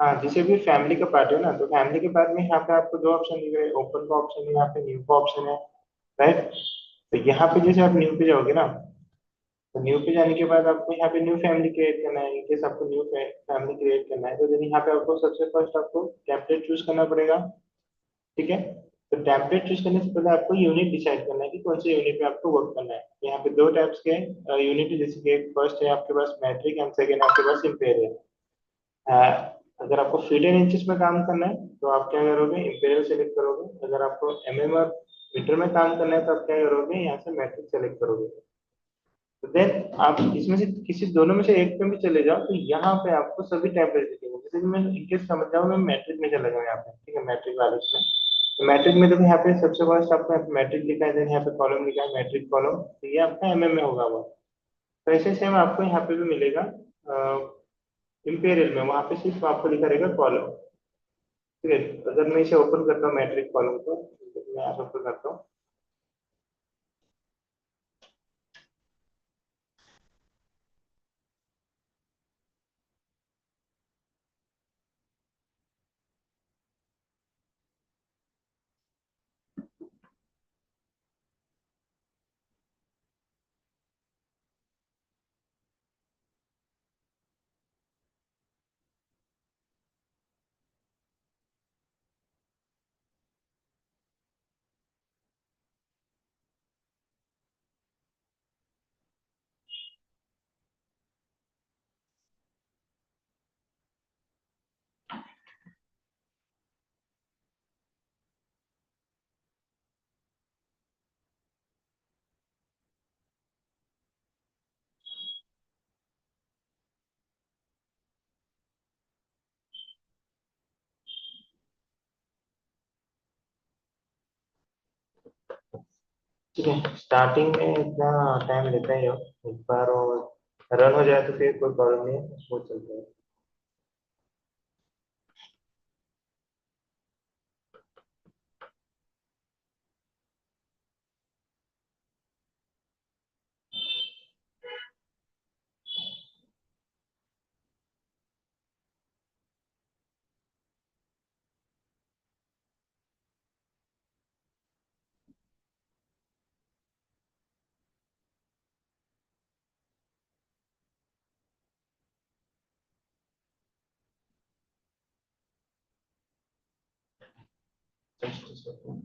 हाँ, जैसे भी फैमिली का पार्ट है ना, तो फैमिली के पार्ट में यहाँ पे आपको दो ऑप्शन दिख रहे हैं, ओपन का ऑप्शन है, यहाँ पे न्यू का ऑप्शन है, राइट। तो यहाँ पे जैसे आप न्यू पे जाओगे ना, तो न्यू पे जाने के बाद आपको यहाँ पे न्यू फैमिली क्रिएट करना है। इनकेस आपको न्यू फैमिली क्रिएट करना है तो देन यहाँ पे आपको सबसे फर्स्ट आपको टेम्पलेट चूज करना पड़ेगा, ठीक है। तो टेम्पलेट चूज करने से पहले आपको यूनिट डिसाइड करना है कि कौन से यूनिट पे आपको वर्क करना है। यहाँ पे दो टाइप्स के यूनिट है, जैसे कि एक फर्स्ट है आपके पास मैट्रिक एंड सेकेंड आपके पास इंपेरियल। अगर आपको फीट एंड इंचेस में काम करना है तो आप क्या करोगे, इंपेरियल सेलेक्ट करोगे। अगर आपको एमएम और मीटर में काम करना है तो आप क्या करोगे, यहाँ से मैट्रिक सेलेक्ट करोगे। तो देन आप इसमें से किसी दोनों में से एक पे भी चले जाओ, तो यहाँ पे आपको सभी टेम्पलेट दिखेंगे। जैसे कि मैं इनकेस समझ जाऊँ, मैं मैट्रिक में चला जाऊँ यहाँ पे, ठीक है, मैट्रिक वाले में। तो मैट्रिक में देखो यहाँ पे सबसे फर्स्ट आपको मैट्रिक लिखा है, देन यहाँ पे कॉलम लिखा है मैट्रिक कॉलम, तो ये आपका एमएम में होगा वो। तो ऐसे सेम आपको यहाँ पे भी मिलेगा इंपेरियल में, वहाँ पे सिर्फ आपको लिखा रहेगा कॉलम, ठीक है। अगर मैं इसे ओपन करता हूँ मैट्रिक कॉलम को, तो मैं यहाँ से ओपन करता हूँ। ठीक है, स्टार्टिंग में इतना टाइम लेता ही हो, एक बार वो रन हो जाए तो फिर कोई प्रॉब्लम नहीं है, वो चलता है। Just a second.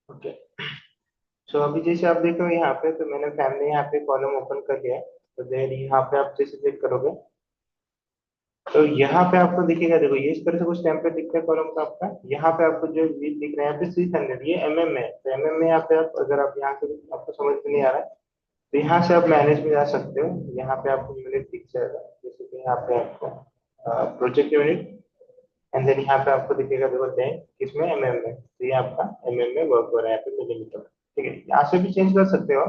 ओके, सो अभी जैसे आप देख रहे हो यहाँ पे, तो मैंने फैमिली यहाँ पे कॉलम ओपन कर लिया है। तो देन यहाँ पे आप जैसे चेक करोगे, तो यहाँ पे आपको दिखेगा, देखो ये इस तरह से कुछ टेम्पलेट दिखता है कॉलम का आपका। यहाँ पे आपको जो वीक दिख रहा है यहाँ पे 600, ये एमएम में है। तो एमएम में यहाँ पे आप, अगर आप यहाँ से आपको समझ में नहीं आ रहा है, तो यहाँ से आप मैनेज में जा सकते हो। यहाँ पे आपको यूनिट दिख जाएगा, जैसे कि यहाँ पे आपको प्रोजेक्ट यूनिट, एंड देन यहाँ पे आपको दिखेगा, देखो दें किसमें, एमएम में। तो ये आपका एमएम में वर्क हो रहा है, यहाँ पे मिलीमीटर, ठीक है। यहाँ से भी चेंज कर सकते हो,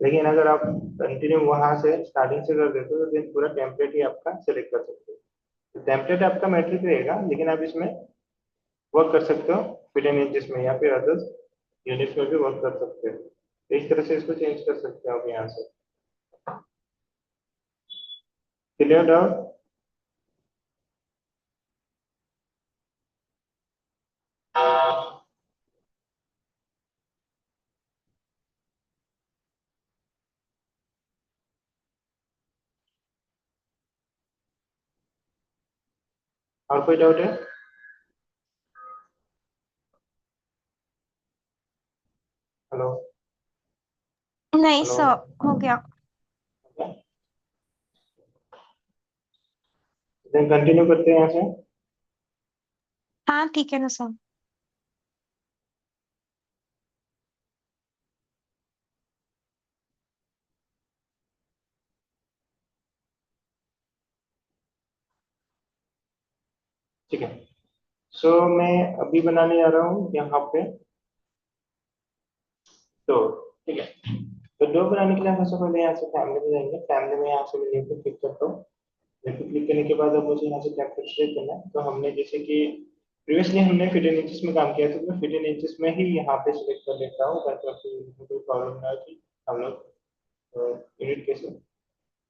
लेकिन अगर आप कंटिन्यू वहां से स्टार्टिंग से कर देते हो तो देन पूरा टेम्पलेट ही आपका सेलेक्ट कर सकते हो। तो टेम्पलेट आपका मैट्रिक रहेगा, लेकिन आप इसमें वर्क कर सकते हो फिट एंड इंचेस में, या फिर अदर्स यूनिट्स में भी वर्क कर सकते हो। तो इस तरह से इसको चेंज कर सकते हो आप यहाँ से। Clear doubt? और कोई डाउट है? हेलो? नहीं हेलो? सर, हो गया। देन कंटिन्यू करते हैं यहाँ से। हाँ ठीक है ना सर। ठीक है, सो मैं अभी बनाने जा रहा हूँ यहाँ पे डोर। ठीक है, तो डोर बनाने के लिए हम सबसे पहले यहाँ से फैमिली में जाएंगे। फैमिली में यहाँ से मैं न्यू पे क्लिक करता हूँ। न्यू पे क्लिक करने के बाद अब मुझे यहाँ से टेम्पलेट सेलेक्ट करना है। तो हमने जैसे कि प्रीवियसली हमने फिट एंड इंचेस में काम किया था, तो मैं फिट एंड इंचेस में ही यहाँ पे सिलेक्ट कर लेता हूँ ताकि आपको कोई प्रॉब्लम ना हो कि हम लोग यूनिट कैसे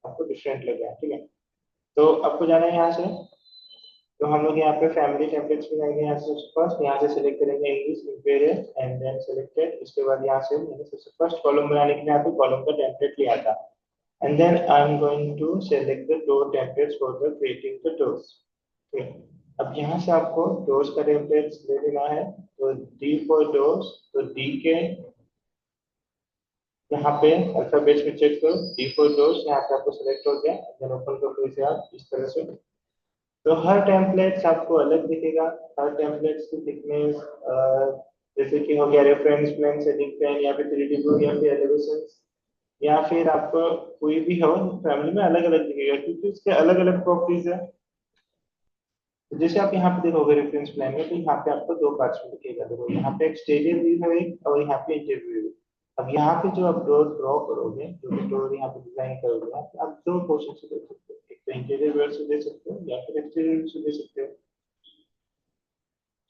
आपको डिफरेंट लगे। ठीक है, तो आपको जाना है यहाँ से। तो हम लोग यहाँ पे फैमिली टेम्पलेट्स में जाएंगे। यहाँ से सबसे फर्स्ट यहाँ से सिलेक्ट करेंगे English imperial and then selected. इसके बाद यहाँ से मैंने सबसे फर्स्ट कॉलम बनाने के लिए यहाँ पे कॉलम का टेम्पलेट लिया था। And then I am going to select the door templates for the creating the doors. अब यहाँ से आपको डोर्स का टेम्पलेट्स ले लेना है। तो डी फॉर डोर्स, तो डी के यहाँ पे अल्फाबेट्स में चेक करो, डी फॉर डोर्स यहाँ पे आपको सिलेक्ट हो गया। देन ओपन करो इसे आप इस तरह से। तो हर टेम्पलेट्स आपको अलग दिखेगा। हर टेम्पलेट्स की थिकनेस जैसे कि हो गया रेफरेंस प्लेन से दिखते हैं या फिर 3D व्यू या फिर एलिवेशन या फिर आपको कोई भी हो फैमिली में अलग अलग दिखेगा क्योंकि उसके अलग अलग प्रॉपर्टीज है। तो जैसे आप यहाँ पे देखोगे रेफरेंस प्लान में, तो यहाँ पे आपको दो पार्ट्स में दिखेगा। देखो यहाँ पे एक्सटीरियर व्यू है एक, और यहाँ पे इंटीरियर व्यू। अब यहाँ पे जो आप डोर ड्रॉ करोगे, जो भी डोर यहाँ पे डिजाइन करोगे, आप दो पोर्शन से देख सकते हो। एक तो इंटीरियर व्यू से दे सकते हो या फिर एक्सटीरियर व्यू से दे सकते हो।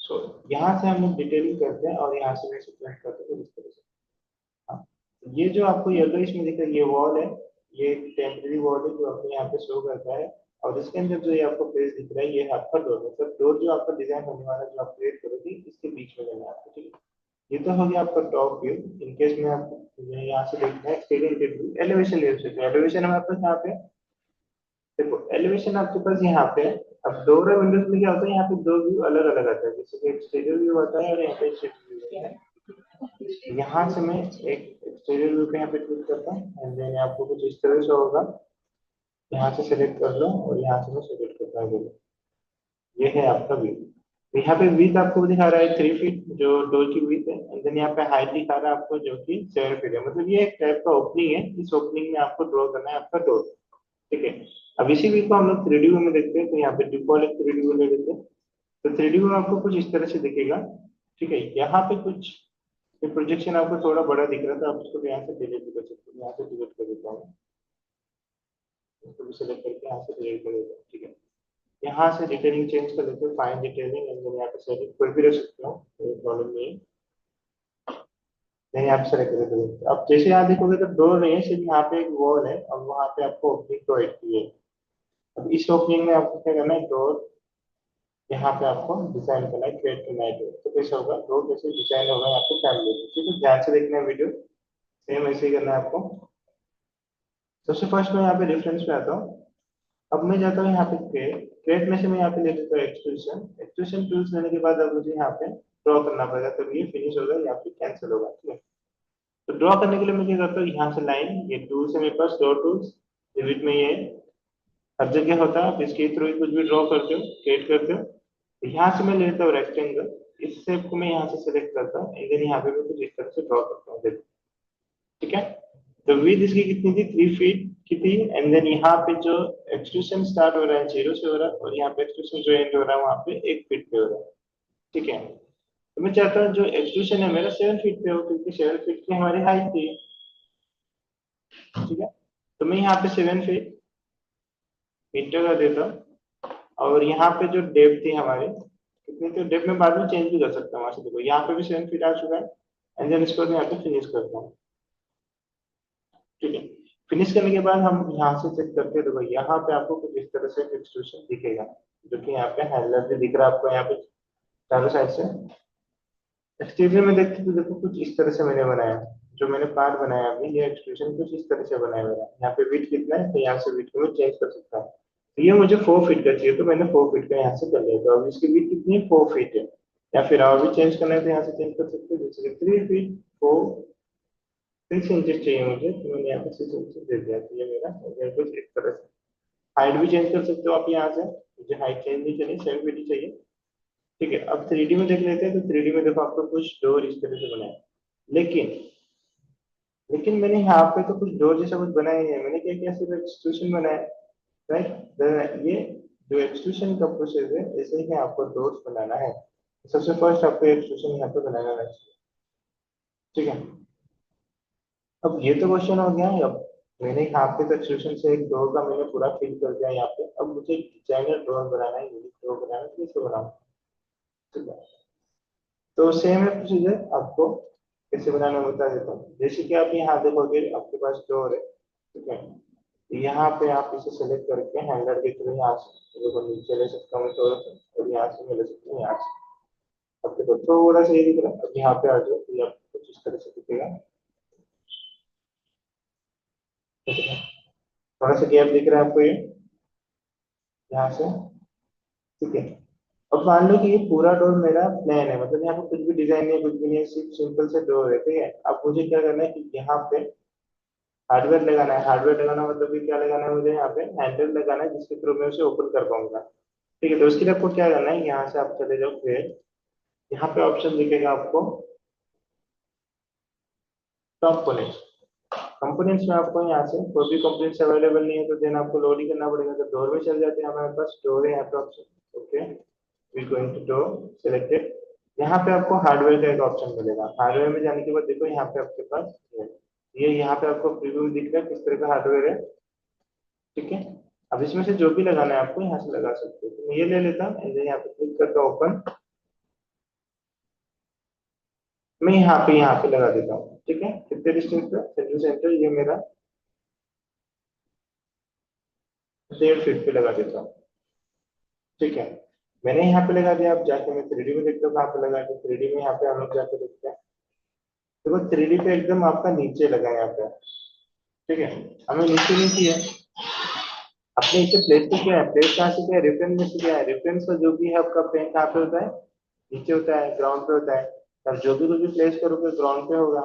सो यहाँ से हम लोग डिटेलिंग करते हैं और यहाँ से वैसे प्लान करते हैं इस तरह से। हाँ, ये जो आपको येलो इसमें दिख रहा है ये वॉल है। ये टेम्परेरी वॉल है जो आपको यहाँ पे शो करता है। और इसके अंदर जो ये आपको पेज दिख रहा है ये आपका डोर, मतलब डोर जो आपका डिजाइन होने वाला है, जो आप क्रिएट करोगे इसके बीच में लेना है आपको। ठीक है, ये तो हो गया आपका टॉप व्यू। इन केस में आपको यहाँ से देखना है एक्सटीरियर व्यू, एलिवेशन व्यू से। एलिवेशन हमारे पास यहाँ पे देखो, एलिवेशन आपके पास यहाँ पे है। अब डोर और विंडोज में क्या होता है, यहाँ पे दो व्यू अलग अलग आता है, जैसे कि एक्सटीरियर व्यू आता है और यहाँ पे इंटीरियर व्यू होता है। यहाँ से मैं एक एक्सटीरियर व्यू पे यहाँ पे क्लिक करता हूँ एंड देन आपको कुछ इस तरह से होगा। यहाँ से सिलेक्ट कर लो और यहाँ से मैं सिलेक्ट करता हूँ। ये है आपका व्यू। यहाँ पे विथ आपको दिखा रहा है 3 फीट जो डोर की विथ है। एंड देन यहाँ पे हाइट दिखा रहा है आपको जो कि 7 फीट है। मतलब ये एक टाइप का ओपनिंग है, इस ओपनिंग में आपको ड्रॉ करना है आपका डोर। ठीक है, अब इसी व्यू को हम लोग 3D व्यू में देखते हैं। तो यहाँ पे डिफॉल्ट 3D व्यू ले लेते हैं। तो 3D व्यू आपको कुछ इस तरह से दिखेगा। ठीक है, यहाँ पे कुछ प्रोजेक्शन आपको थोड़ा बड़ा दिख रहा था, आप उसको यहाँ से डिलीट कर सकते हो। यहाँ से डिलीट कर देता हूँ, इसको भी सिलेक्ट करके यहाँ से डिलीट कर देता हूँ। ठीक है, यहाँ से डिटेलिंग चेंज कर लेते हैं, फाइन डिटेलिंग एंड देन यहाँ पे सेटिंग कोई भी रख सकते हो, कोई प्रॉब्लम नहीं है। नहीं, आप सेलेक्ट कर देते हो। अब जैसे यहाँ देखोगे तो डोर नहीं है, सिर्फ यहाँ पे एक वॉल है और वहाँ पे आपको ओपनिंग प्रोवाइड की है। अब इस ओपनिंग में आपको क्या करना है, डोर यहाँ पे आपको डिजाइन करना है, क्रिएट करना है डोर। तो कैसे होगा डोर, कैसे डिजाइन होगा यहाँ पे फैमिली में। ठीक है, ध्यान से देखना है वीडियो, सेम ऐसे ही करना है आपको। सबसे फर्स्ट मैं यहाँ पे रेफरेंस पे आता हूँ। अब मैं जाता हूँ यहाँ पे क्रिएट। क्रिएट में से मैं यहाँ पे ले लेता हूँ एक्सट्रूशन। एक्सट्रूशन टूल्स लेने के बाद अब मुझे यहाँ पे ड्रॉ करना पड़ेगा, तब ये फिनिश होगा या फिर कैंसिल होगा। ठीक है, तो ड्रॉ करने के लिए मैं क्या करता हूँ, यहाँ से लाइन, ये टूल्स है मेरे पास, ड्रॉ टूल्स डिलीट में ये हर जगह होता है। आप इसके थ्रू ही कुछ भी ड्रॉ करते हो, क्रिएट करते हो। तो यहाँ से मैं लेता हूँ रेक्टेंगल, इस शेप को मैं यहाँ से सिलेक्ट करता हूँ एंड देन यहाँ पे मैं कुछ इस तरह से ड्रॉ करता हूँ। देखो, ठीक है, तो विड्थ इसकी कितनी थी, 3 फीट की थी। एंड देन यहाँ पे जो एक्सट्रूशन स्टार्ट हो रहा है 0 से हो रहा है और यहाँ पे एक्सट्रूशन जो एंड हो रहा है वहाँ पे 1 फीट पे हो रहा है। ठीक है, तो मैं चाहता हूँ जो एक्सट्रूशन है मेरा 7 फीट पे हो, क्योंकि 7 फीट की हमारी हाइट थी। ठीक है, तो मैं यहाँ पे 7 फीट इंटर कर देता हूँ। और यहाँ पे जो डेप्थ थी हमारी कितनी, तो डेप्थ में बाद में चेंज भी कर सकता हूँ। वहां से देखो यहाँ पे भी 7 फीट आ चुका है। एंड देन इसको मैं यहाँ पे फिनिश करता हूँ। ठीक है, फिनिश करने के बाद हम यहाँ से चेक करते हैं। देखो यहाँ पे आपको कुछ इस तरह से एक्सट्रूशन दिखेगा, जो कि यहाँ पे हैंडलर भी दिख रहा है आपको यहाँ पे चारों साइड से। एक्सटीरियर में देखते तो देखो कुछ इस तरह से मैंने बनाया, जो मैंने पार्ट बनाया अभी, ये एक्सट्रूशन कुछ इस तरह से बनाया मेरा। यहाँ पे विड्थ कितना है, तो यहाँ से विड्थ को मैं चेंज कर सकता हूँ। तो ये मुझे 4 फीट का चाहिए, तो मैंने 4 फीट का यहाँ से कर लिया। तो अब इसकी विड्थ कितनी है, 4 फीट है। या फिर और भी चेंज करना है तो यहाँ से चेंज कर सकते हो, जैसे 3 फीट 6 इंचेस चाहिए मुझे, तो मैंने यहाँ पे 6 इंचेस दे दिया। तो ये मेरा हो गया कुछ इस तरह से। हाइट भी चेंज कर सकते हो आप यहाँ से, मुझे हाइट चेंज नहीं चाहिए, 7 फीट ही चाहिए। ठीक है, अब 3D में देख लेते हैं। तो 3D में देखो आपको कुछ डोर इस तरह से बनाया, लेकिन लेकिन मैंने यहाँ पे तो कुछ डोर जैसा कुछ बनाया नहीं है। मैंने क्या किया, सिर्फ एक्सट्रूशन बनाया। राइट, ये जो एक्सट्रूशन का प्रोसेस है, ऐसे ही आपको डोर्स बनाना है। सबसे फर्स्ट आपको एक्सट्रूशन यहाँ पे बनाना है। ठीक है, अब ये तो क्वेश्चन हो गया है। अब मैंने यहाँ पे तो एक्सटेंशन से एक डोर का मैंने पूरा फिल कर दिया यहाँ पे। अब मुझे डिजाइनर डोर बनाना है, यूनिक डोर बनाना है, तो कैसे बनाऊँ? ठीक है, तो सेम है प्रोसीजर, आपको कैसे बनाना है बता देता हूँ। जैसे कि आप यहाँ देखोगे आपके पास डोर है, ठीक है, तो यहाँ पे आप इसे सेलेक्ट करके हैंडल के थ्रू यहाँ से देखो नीचे ले सकता हूँ थोड़ा सा, और यहाँ से मैं ले सकता हूँ यहाँ से। अब देखो थोड़ा सा ये दिख रहा है, अब यहाँ पे आ जाओ तो ये आपको कुछ इस तरह से दिखेगा, ठीक है। थोड़ा सा गैप दिख रहा है आपको ये यहाँ से, ठीक है। अब मान लो कि ये पूरा डोर मेरा प्लेन है, मतलब यहाँ पे कुछ भी डिजाइन नहीं है, कुछ भी नहीं है, सिर्फ सिंपल से डोर है, ठीक है। अब मुझे क्या करना है कि यहाँ पे हार्डवेयर लगाना है। हार्डवेयर लगाना मतलब कि क्या लगाना है मुझे, यहाँ पे हैंडल लगाना है जिसके थ्रू मैं उसे ओपन कर पाऊंगा, ठीक है। तो उसके लिए आपको क्या करना है, यहाँ से आप चले जाओ फिर यहाँ पे ऑप्शन दिखेगा आपको कंपोनेंट्स। कंपोनेंट्स में आपको यहाँ से कोई भी कंपोनेंट्स अवेलेबल नहीं है तो देन आपको लोड ही करना पड़ेगा। तो डोर में चल जाते हैं, हमारे पास डोर है यहाँ पे option, okay, we going to door selected. यहाँ पे आपको हार्डवेयर का एक ऑप्शन मिलेगा। हार्डवेयर में जाने के बाद देखो यहाँ पे आपके पास ये यहाँ पे आपको प्रीव्यू दिख रहा है किस तरह का हार्डवेयर है, ठीक है। अब इसमें से जो भी लगाना है आपको यहाँ से लगा सकते हो। तो मैं ये ले लेता हूँ एंड यहाँ पे क्लिक करता हूँ ओपन। मैं यहाँ पे लगा देता हूँ, ठीक है। कितने डिस्टेंस पे, सेंटर सेंटर ये मेरा 1.5 फीट पे लगा देता हूँ, ठीक है। मैंने यहाँ पे लगा दिया। अब जाके मैं 3D में देखता हूँ कहाँ पे लगा के। 3D में यहाँ पे हम लोग जाके देखते हैं, देखो 3D पे एकदम आपका नीचे लगा है यहाँ पे, ठीक है। हमें नीचे नहीं चाहिए, अपने इसे प्लेस पे क्या है, प्लेस कहाँ से क्या है, रेफरेंस में से क्या है। रेफरेंस का जो भी है आपका पेन कहाँ पे होता है, नीचे होता है, ग्राउंड पे होता है। अब जो भी कुछ भी प्लेस करोगे ग्राउंड पे होगा,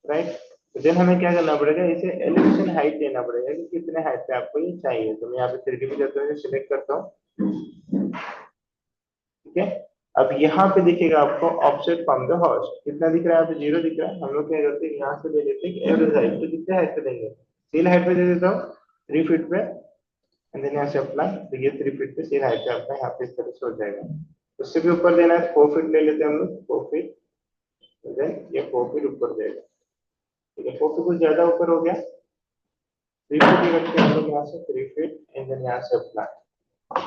राइट। तो देन हमें क्या करना पड़ेगा, इसे एलिवेशन हाइट देना पड़ेगा कि कितने हाइट पे आपको ये चाहिए। तो मैं यहाँ पे 3D में जाता हूँ, सिलेक्ट करता हूँ, ठीक है। अब यहाँ पे दिखेगा आपको ऑफसेट फ्रॉम द होस्ट, कितना दिख रहा है, यहाँ पे 0 दिख रहा है। हम लोग क्या करते हैं, यहाँ से ले लेते हैं एवरेज हाइट। तो कितने हाइट पे देंगे, सील हाइट पे दे देता हूँ 3 फीट पे, एंड देन यहाँ से अप्लाई। तो ये 3 फीट पे सील हाइट पे आपका यहाँ पे इस तरह से हो जाएगा। उससे भी ऊपर देना है 4 फीट ले लेते हैं हम लोग, 4 फीट, देन ये 4 फीट ऊपर जाएगा, ठीक है। 4 फीट कुछ ज्यादा ऊपर हो गया, 3 फीट रखते हैं हम लोग यहाँ से 3 फीट, एंड देन यहाँ से अप्लाई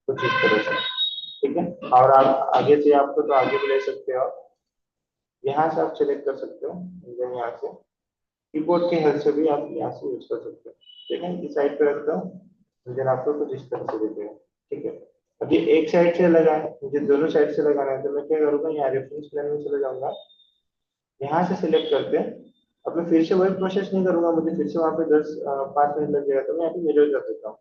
कुछ इस तरह से, ठीक है। और आप आगे से आपको तो आगे भी ले सकते हो, यहाँ से आप सेलेक्ट कर सकते हो, देन यहाँ से कीबोर्ड की हेल्प से भी आप यहाँ से यूज कर सकते हो, ठीक है। इस साइड पे रखता हूँ, देन आपको कुछ इस तरह से दिखेगा, ठीक है। अब ये एक साइड से लगा है, मुझे दोनों साइड से लगाना है, तो मैं क्या करूँगा, यहाँ रेफरेंस प्लेन में चले जाऊंगा, यहाँ से सिलेक्ट करते हैं। अब मैं फिर से वही प्रोसेस नहीं करूंगा, मुझे फिर से वहाँ पे 5 मिनट लग जाएगा। तो मैं यहाँ पे मिरर कर देता हूँ।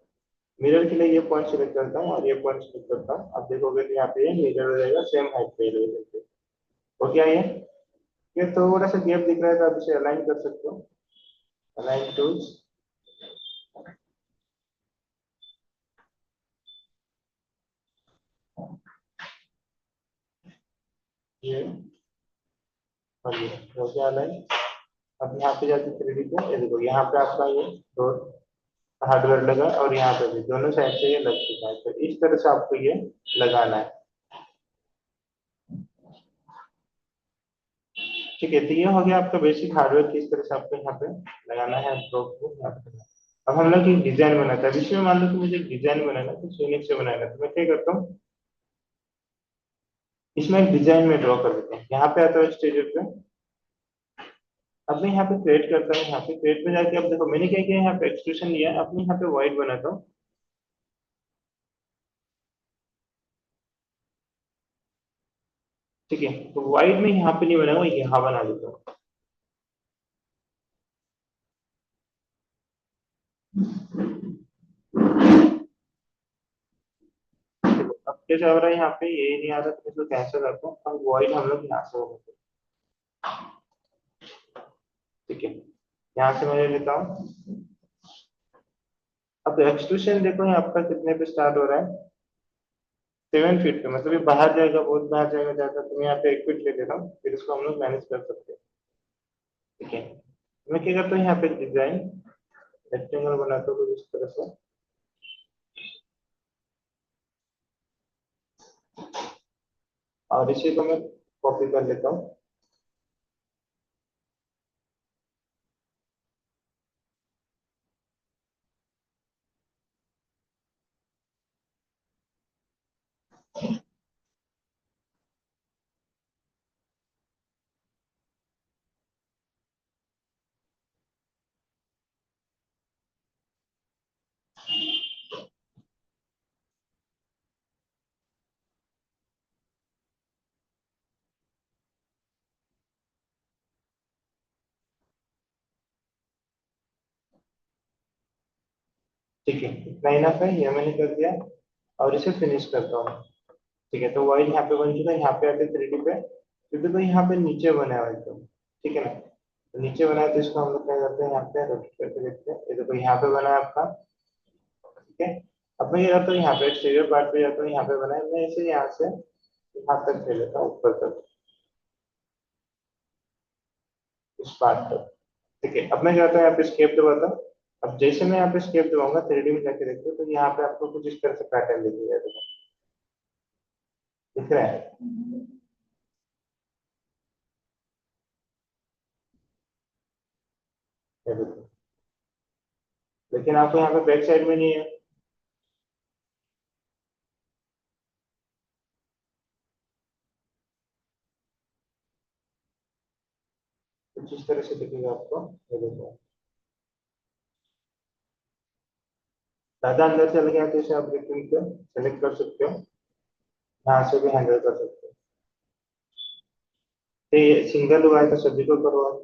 मिरर के लिए ये पॉइंट सिलेक्ट करता हूँ और ये पॉइंट सिलेक्ट करता हूँ। आप देखोगे तो यहाँ पे ये मिरर हो जाएगा सेम हाइट पे एलिवेशन पे, हो गया ये थोड़ा सा गैप दिख रहा है तो आप इसे अलाइन कर सकते हो, अलाइन टूल्स, ये और ये हो गया अलाइन। अब यहाँ पे जाके 3D पे ये देखो, यहाँ पे आपका ये दो हार्डवेयर लगा और यहाँ पे भी दोनों साइड से ये लग चुका है। तो इस तरह से आपको ये लगाना है, ठीक है। तो ये हो गया आपका बेसिक हार्डवेयर किस तरह से आपको यहाँ पे लगाना है, ब्लॉक को यहाँ पे। अब हम लोग एक डिजाइन बनाता है, इसमें मान लो कि मुझे एक डिजाइन बनाना है, कुछ यूनिक से बनाना है, तो मैं क्या करता हूँ, इसमें एक डिजाइन में ड्रॉ कर देते हैं। यहाँ पे आता है स्टेज पे। अब मैं यहाँ पे क्रिएट करता हूँ, यहाँ पे क्रिएट पे जाके अब देखो मैंने क्या किया, यहाँ पे एक्सट्रूशन लिया है, अपने यहाँ पे व्हाइट बनाता हूँ, ठीक है। तो व्हाइट में यहाँ पे नहीं बनाऊंगा, यहाँ बना देता हूँ। देखो अब क्या चल रहा है, यहाँ पे ये नहीं आ रहा तो इसको कैंसिल करता हूँ। अब व्हाइट हम लोग यहाँ से बनाते हैं, ठीक है। यहाँ से मैं ले लेता हूँ। अब एक्सट्रूशन देखो यहाँ आपका कितने पे स्टार्ट हो रहा है, 7 फीट पे, मतलब ये बाहर जाएगा, बहुत बाहर जाएगा ज्यादा। तो मैं यहाँ पे 1 फीट ले लेता हूँ, फिर इसको हम लोग मैनेज कर सकते हैं, ठीक है। मैं क्या करता हूँ, यहाँ पे डिजाइन रेक्टेंगल बनाता हूँ कुछ इस तरह से, और इसी को मैं कॉपी कर लेता हूँ। ठीक है, इतना इनफ है, ये मैंने कर दिया। और इसे फिनिश करता हूँ। ठीक है, तो वॉइड यहाँ पे बन चुका है। यहाँ पे आते 3D पे, क्योंकि तो यहाँ पे नीचे बना है एकदम। ठीक है ना, तो नीचे बना है तो इसको हम लोग क्या करते हैं, यहाँ पे रोटेट करके देखते हैं। ये देखो यहाँ पे बना है आपका। ठीक है, अब मैं ये करता हूँ, यहाँ पे एक्सटीरियर पार्ट पे जाता हूँ, यहाँ पे बना है, मैं इसे यहाँ से यहाँ तक ले लेता हूँ, ऊपर तक, इस पार्ट तक। ठीक है, अब मैं क्या करता हूँ, यहाँ पे स्केप दबाता हूँ। अब जैसे मैं यहाँ पे स्केप दबाऊंगा 3D में जाके देखते हो, तो यहाँ पे आपको कुछ इस तरह से पैटर्न दिखेगा। दिख रहा है? ये देखो। लेकिन आपको यहाँ पे बैक साइड में नहीं है। कुछ इस तरह से दिखेगा आपको। ये देखो, ज्यादा अंदर चल गया तो इसे आप रिटर्न को सेलेक्ट कर सकते हो, यहाँ से भी हैंडल कर सकते हो। तो ये सिंगल हुआ है तो सभी को करो आप।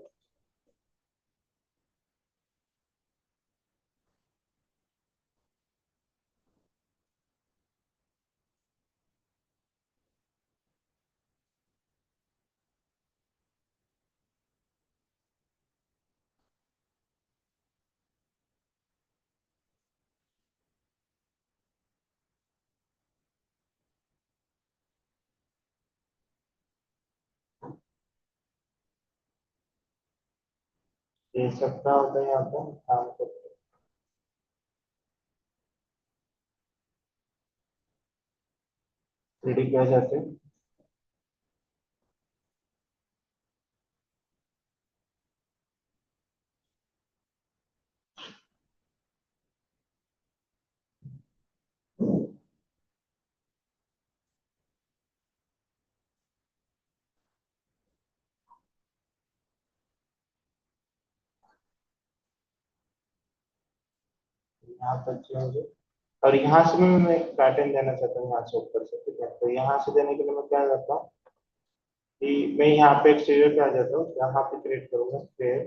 ये सबका होता है यहाँ पे काम करते 3D पे आ जाते हैं। यहाँ तक चेंज है। और यहाँ से मैं एक पैटर्न देना चाहता हूँ, यहाँ से ऊपर से। ठीक है, तो यहाँ से देने के लिए मैं क्या करता हूँ कि मैं यहाँ पे एक्सटीरियर पे आ जाता हूँ, यहाँ पे क्रिएट करूंगा फिर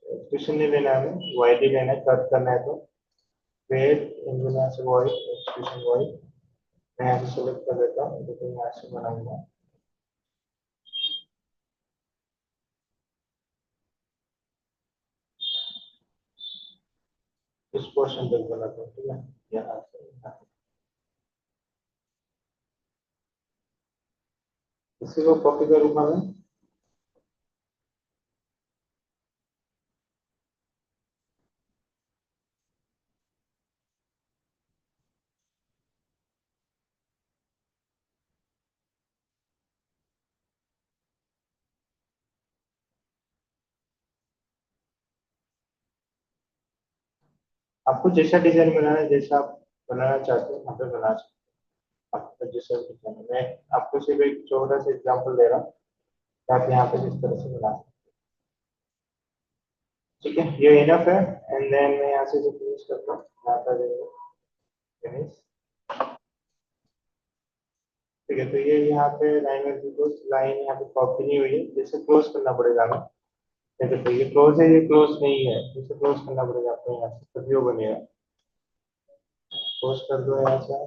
एक्सप्रेशन नहीं लेना है, हमें वाइड ही लेना है, कट करना है। तो फिर इंजन यहाँ से वाइड, एक्सप्रेशन वाइड, मैं यहाँ से सेलेक्ट कर लेता हूँ, तो यहाँ से बनाऊंगा इस पोर्शन तक बनाता हूँ। ठीक है, यहाँ से यहाँ तक। इसी को कॉपी करूंगा मैं। आपको जैसा डिजाइन बनाना है, जैसा आप बनाना चाहते हो, यहाँ पे बना सकते हो। आपका जैसा डिजाइन है, मैं आपको सिर्फ एक छोटा सा एग्जांपल दे रहा हूँ कि आप यहाँ पे जिस तरह से बना सकते हो। ठीक है, ये इनफ है। एंड देन मैं यहाँ से जो फिनिश करता हूँ, यहाँ पर फिनिश। ठीक है, तो ये यहाँ पे लाइन में बिल्कुल लाइन यहाँ पे कॉपी नहीं हुई है, जैसे क्लोज करना पड़ेगा हमें। ये देखो, ये क्लोज है, ये क्लोज नहीं है, इसे क्लोज करना पड़ेगा आपको यहाँ से, तभी वो बनेगा। क्लोज कर दो यहाँ से।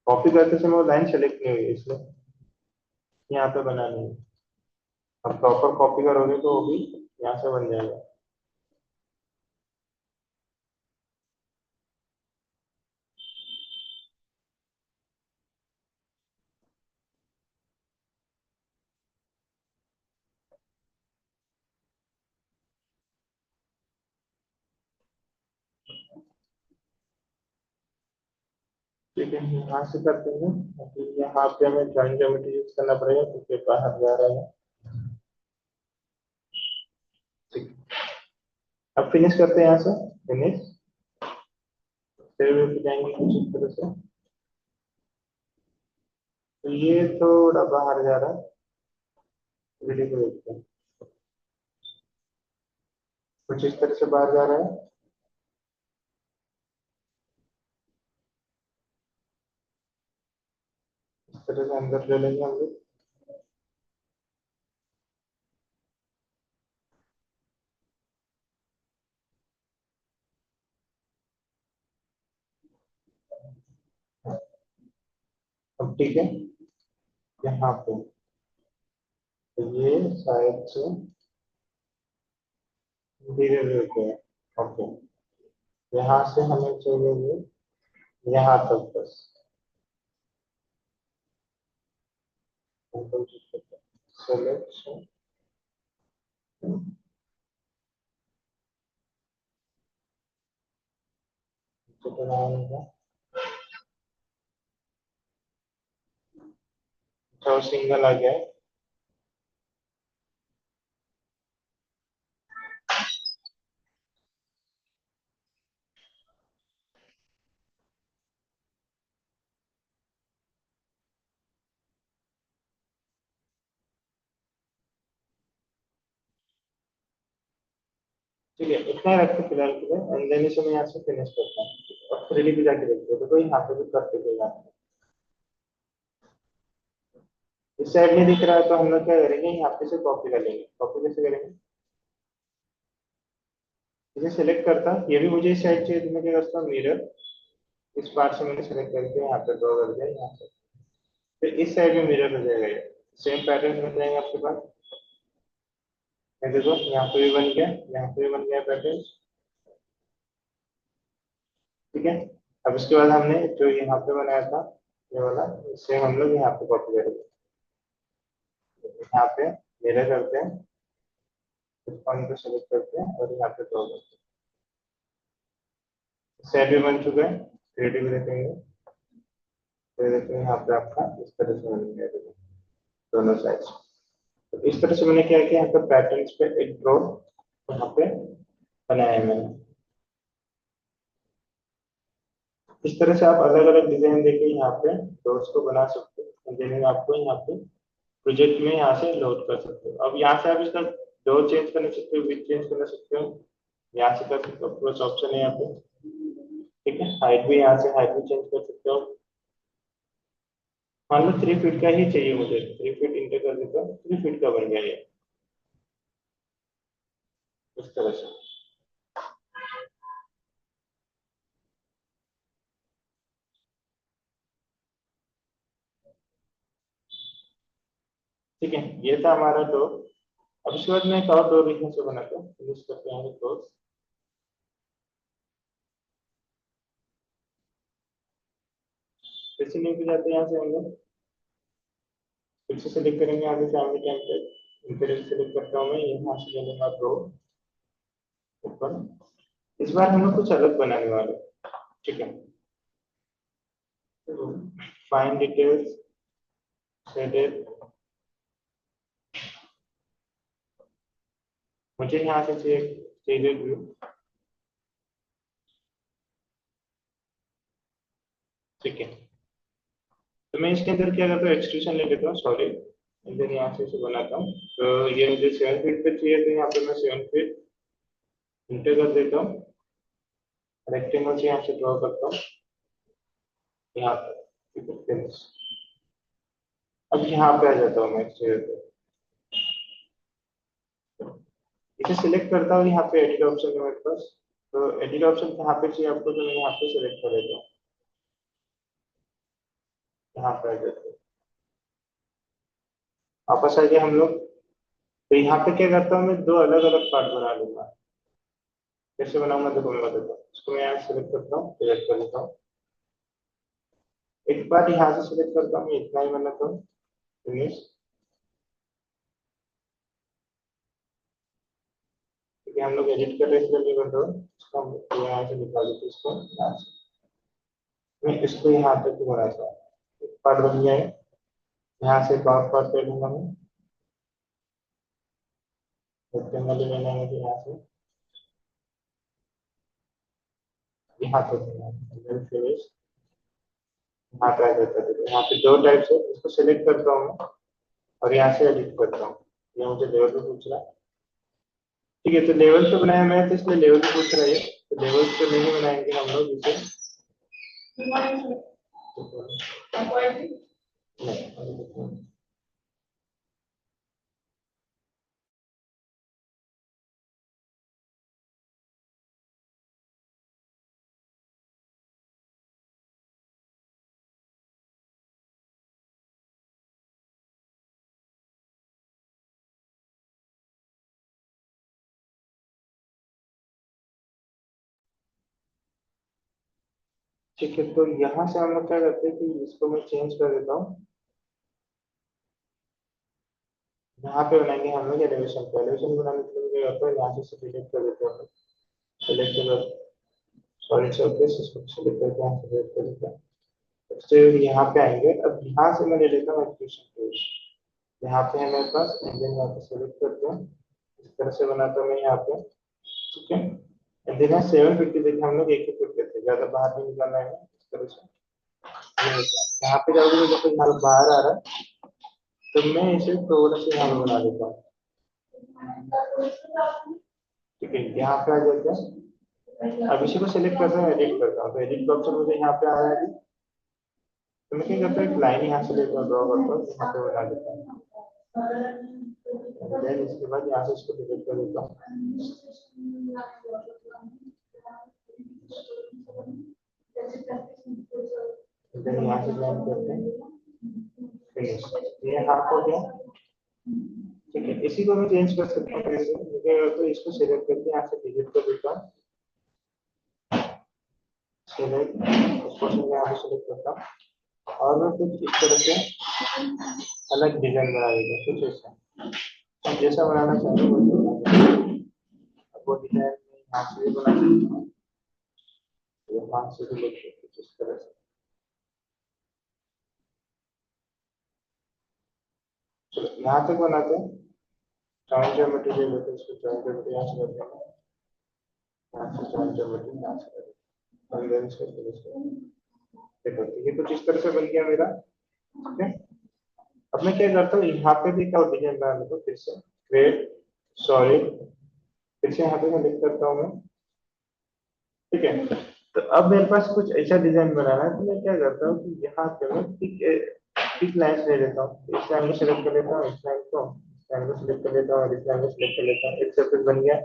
कॉपी करते समय वो लाइन सेलेक्ट नहीं हुई है, इसलिए यहाँ पे बनानी है। अब प्रॉपर कॉपी करोगे तो वो भी यहाँ से बन जाएगा। ठीक है, यहाँ से करते हैं। अभी यहाँ पे हमें ज्वाइन ज्योमेट्री यूज करना पड़ेगा क्योंकि बाहर जा रहा है। ठीक है, अब फिनिश करते हैं यहाँ से। फिनिश, फिर भी जाएंगे कुछ इस तरह से। तो ये थोड़ा बाहर जा रहा है, वीडियो को देखते हैं। कुछ इस तरह से बाहर जा रहा है। इस तरह से अंदर ले लेंगे हम लोग। ठीक है, यहाँ पे तो ये शायद से धीरे धीरे होते हैं। ओके, यहाँ से हमें चाहिए ये यहाँ तक बस। सिलेक्शन कितना आएगा, तो सिंगल आ गया है। ठीक है, इतना ही रखते फिलहाल के लिए, एंड देन इसे मैं यहाँ से फिनिश करता हूँ और 3D पे जाके देखते हैं, तो कोई यहाँ पे भी करते कोई बात नहीं। इस साइड में दिख रहा है तो हम लोग क्या करेंगे, यहाँ पे से कॉपी कर लेंगे। कॉपी कैसे करेंगे, इसे सिलेक्ट करता, ये भी मुझे इस साइड चाहिए तो मैं क्या करता हूँ, मिरर इस पार्ट से मैंने सेलेक्ट करके यहाँ पे ड्रॉ कर दिया यहाँ से, फिर इस साइड में मिरर हो जाएगा ये, सेम पैटर्न बन जाएंगे आपके पास। ये देखो यहाँ पे भी बन गया, यहाँ पे भी बन गया पैटर्न। ठीक है, अब इसके बाद हमने जो यहाँ पे बनाया था ये वाला, सेम हम लोग यहाँ पे कॉपी करेंगे। यहाँ पे मिरर करते हैं, इस पॉइंट को सेलेक्ट करते हैं और यहाँ पे ड्रॉ करते हैं। सेट भी बन चुका है, क्रिएटिव देखेंगे तो देखते हैं यहाँ पे आपका इस तरह से बन गया देखो, दोनों साइड। तो इस तरह से मैंने क्या किया, यहाँ पे पैटर्न्स पे एक ड्रॉ यहाँ पे बनाया है मैंने। इस तरह से आप अलग अलग डिजाइन देके यहाँ पे डॉट्स को बना सकते हो, देने आपको यहाँ पे प्रोजेक्ट में यहाँ से लोड कर सकते हो। अब यहाँ से आप इसका डोर चेंज कर सकते हो, विथ चेंज कर सकते हो, यहाँ से कर सकते हो, प्लस ऑप्शन है यहाँ पे। ठीक है, हाइट भी यहाँ से हाइट भी चेंज कर सकते हो। मान लो 3 फीट का ही चाहिए मुझे, 3 फीट इंटर कर देता हूँ, 3 फीट का बन गया ये इस तरह से। ठीक है, ये था हमारा डोर। अब उसके बाद मैं एक और डोर लिखने से बनाता हूँ, फिनिश करते हैं डोर। फिर से न्यू पे जाते हैं, यहाँ से हम लोग फिर से सेलेक्ट करेंगे, यहाँ पे फैमिली टेम्पलेट इंपीरियल सेलेक्ट करता हूँ मैं, यहाँ से ले लूंगा डोर ऊपर। इस बार हम लोग कुछ अलग बनाने वाले हैं। ठीक है, फाइन डिटेल्स शेडेड, मुझे यहाँ से चाहिए शेडेड व्यू। ठीक है, तो मैं इसके अंदर क्या करता हूँ, एक्सटेंशन ले लेता हूँ सॉलिड, इधर यहाँ से इसे बनाता हूँ। तो ये मुझे 7 फीट पे चाहिए, तो यहाँ पे मैं 7 फीट इंटर कर देता हूँ, रेक्टेंगल से यहाँ से ड्रॉ करता हूँ यहाँ पर। ठीक है, फिनिश। अब यहाँ पे आ जाता हूँ मैं चेयर पे, इसे सिलेक्ट करता हूँ, यहाँ पे एडिट ऑप्शन है मेरे पास। तो एडिट ऑप्शन कहाँ पे चाहिए आपको, तो मैं यहाँ पे सिलेक्ट कर देता हूँ, यहाँ पे आ जाते हैं। वापस आ गए हम लोग। तो यहाँ पे क्या करता हूँ, मैं दो अलग अलग पार्ट बना लूंगा। कैसे बनाऊंगा देखो मैं बताता हूँ, इसको मैं यहाँ सिलेक्ट करता हूँ, सिलेक्ट कर लेता हूँ, एक बार यहाँ से सिलेक्ट करता हूँ, इतना ही बनाता हूँ, फिनिश। क्योंकि हम लोग एडिट कर रहे हैं इसलिए कर रहा हूँ, इसको हम यहाँ से निकाल देते हैं, इसको यहाँ से मैं इसको यहाँ तक बनाता हूँ, एक पार्ट बन गया है। यहाँ से एक और पार्ट ले लूंगा मैं, रेक्टेंगल लेना है मुझे, यहाँ से यहाँ तक फिनिश। यहाँ पे आ जाता है, यहाँ पे दो टाइप से इसको सिलेक्ट करता हूँ मैं और यहाँ से एडिट करता हूँ। ये मुझे लेवल पे पूछ रहा है। ठीक है, तो लेवल पे बनाया मैं, तो इसलिए लेवल पे पूछ रहा है ये। तो लेवल पे नहीं बनाएंगे हम लोग इसे, नहीं। ठीक है, तो यहाँ से हम लोग क्या करते हैं कि इसको मैं चेंज कर देता हूँ। यहाँ पे बनाएंगे हम लोग एलिवेशन को। एलिवेशन बनाने के लिए क्या करते हैं, यहाँ से डिलीट कर देते हैं। सेलेक्ट कर, सॉरी सरफेस, इसको सेलेक्ट करके यहाँ से डिलीट कर देते हैं। फिर यहाँ पे आएंगे। अब यहाँ से मैं ले लेता हूँ एप्लीकेशन पेज। यहाँ पे है मेरे पास, एंड देन यहाँ पे सेलेक्ट करते हैं। इस तरह से बनाता हूँ मैं यहाँ पे। ठीक है, एंड देन 750 देखिए हम लोग एक ही फिट करते हैं, ज्यादा बाहर नहीं निकालना है इस तरह से। यहाँ पे जाओगे तो देखो यहाँ बाहर आ रहा है, तो मैं इसे थोड़ा सा यहाँ पे बना देता हूँ। ठीक है, यहाँ पे आ जाते हैं। अब इसी को सिलेक्ट करता हूँ, एडिट करता हूँ, तो एडिट का ऑप्शन मुझे यहाँ पे आ रहा है अभी। तो मैं क्या करता हूँ, एक लाइन यहाँ से लेकर ड्रॉ करता हूँ, यहाँ पे बना देता हूँ। देन इसके बाद यहाँ से इसको डिलीट कर देता हूँ। देन यहाँ से ब्लेंड करते हैं, फिनिश। ये हाफ हो गया। ठीक है, इसी को मैं चेंज कर सकता हूँ कैसे, तो इसको सिलेक्ट करके यहाँ से डिलीट कर देता हूँ। सिलेक्ट, उसको मैं यहाँ से सिलेक्ट करता हूँ और मैं कुछ इस तरह से अलग डिजाइन बना देगा कुछ ऐसा। तो जैसा बनाना चाहते हो वैसे बना सकते हो। अब वो डिजाइन में यहाँ से भी बना सकता हूँ, ये यहाँ से भी लेके कुछ इस तरह से। चलो यहाँ तक बनाते हैं। जॉइंट ज्योमेट्री ले लेते हैं, इसको जॉइंट ज्योमेट्री यहाँ से करते हैं। यहाँ से जॉइंट ज्योमेट्री यहाँ से करते हैं, और इधर इसको फिनिश करते हैं। देखो ये कुछ इस तरह से बन गया मेरा। ठीक है, अब मैं क्या करता हूँ, यहाँ पे भी क्या डिजाइन बना लेता हूँ फिर से। क्रिएट, सॉलिड, फिर से यहाँ पे मैं लिख करता हूँ मैं। ठीक है, तो अब मेरे पास कुछ ऐसा डिजाइन बनाना है, तो मैं क्या करता हूँ कि यहाँ पे मैं टिक लाइन ले लेता हूँ। इस लाइन को सिलेक्ट कर लेता हूँ, इस लाइन को, इस लाइन को सिलेक्ट कर लेता हूँ, इस लाइन को सिलेक्ट कर लेता हूँ। एक सर्कल बन गया।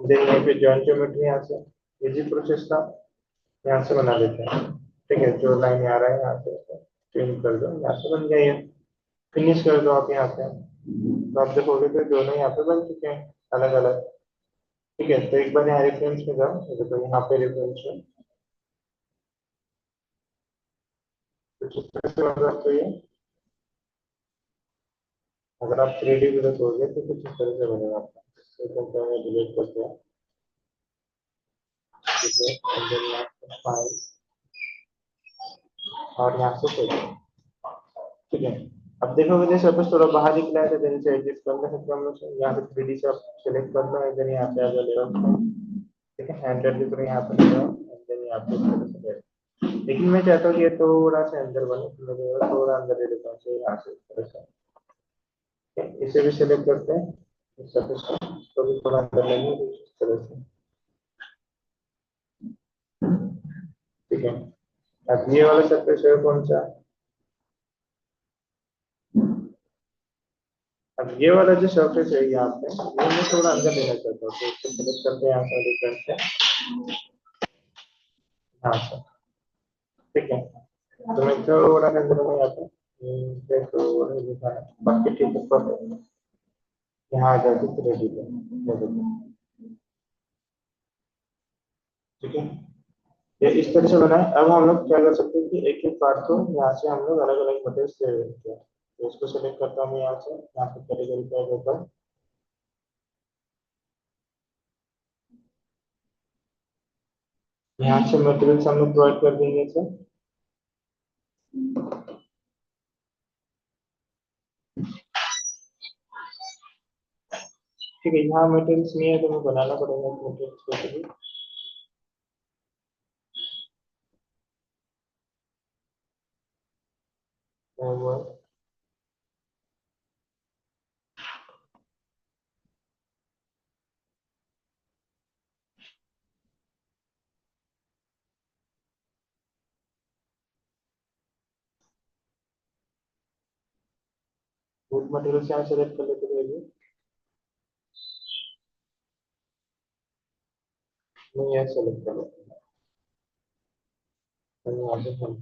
देन यहाँ पे जॉइंट ज्योमेट्री यहाँ से इजी प्रोसेस था, यहाँ से बना लेते हैं। ठीक है, जो लाइन आ रहा है यहाँ से चेंज कर दो, यहाँ से बन गया ये। फिनिश कर दो आप यहाँ पे, तो आप देखोगे तो दोनों यहाँ पे बन चुके हैं अलग अलग। ठीक है, तो एक बार यहाँ रेफरेंस में जाओ, ये देखो यहाँ पे रेफरेंस में कुछ इस तरह से होगा। तो ये अगर आप 3D वीडियो देखोगे तो कुछ इस तरह से बनेगा आपका। तो मैं डिलीट करते हैं। ठीक है, and then यहाँ से फाइल और यहाँ से सेव। ठीक है, अब देखोगे जैसे सपोज थोड़ा बाहर निकला है, तो देन से एडजस्ट करना सकते हैं हम लोग। यहाँ पे 3D से आप सेलेक्ट कर लो, देन यहाँ पे आ जाओ लेवल। ठीक है, हैंडल भी करो यहाँ पे ले जाओ, देन यहाँ पे इस तरह से ले। लेकिन मैं चाहता हूँ कि ये थोड़ा सा अंदर बने, तो मैं थोड़ा अंदर ले लेता हूँ, तो यहाँ से इस तरह से। ठीक है, इसे भी सिलेक्ट करते हैं, इस सरफेस को, इसको भी थोड़ा अंदर लेंगे कुछ इस तरह से। ठीक है, अब ये वाला सरफेस है कौन सा, अब ये वाला जो सरफेस है यहाँ पे, ये मैं थोड़ा अंदर लेना चाहता हूँ, तो इसको सिलेक्ट करते हैं यहाँ से डिफरेंस से। हाँ सर, ठीक है, तो मैं थोड़ा अंदर में यहाँ पे थोड़ा लिखा है, बाकी ठीक है परफेक्ट। यहाँ आ जाती है रेडी पे, ये देखो। ठीक है, ये इस तरह से बना है। अब हम लोग क्या कर सकते हैं कि एक एक पार्ट को यहाँ से हम लोग अलग अलग मटेरियल ले लेते हैं। तो इसको सेलेक्ट करता हूँ यहाँ से, यहाँ पे कैटेगरी टैग होता है। यहाँ से मटेरियल्स हम लोग प्रोवाइड कर देंगे इसे। ठीक है, यहाँ मटेरियल्स नहीं है तो हमें बनाना पड़ेगा मटेरियल्स के लिए। और वुड मटेरियल्स यहाँ सेलेक्ट कर लेते हैं। मैं यहाँ सेलेक्ट कर लेता हूँ।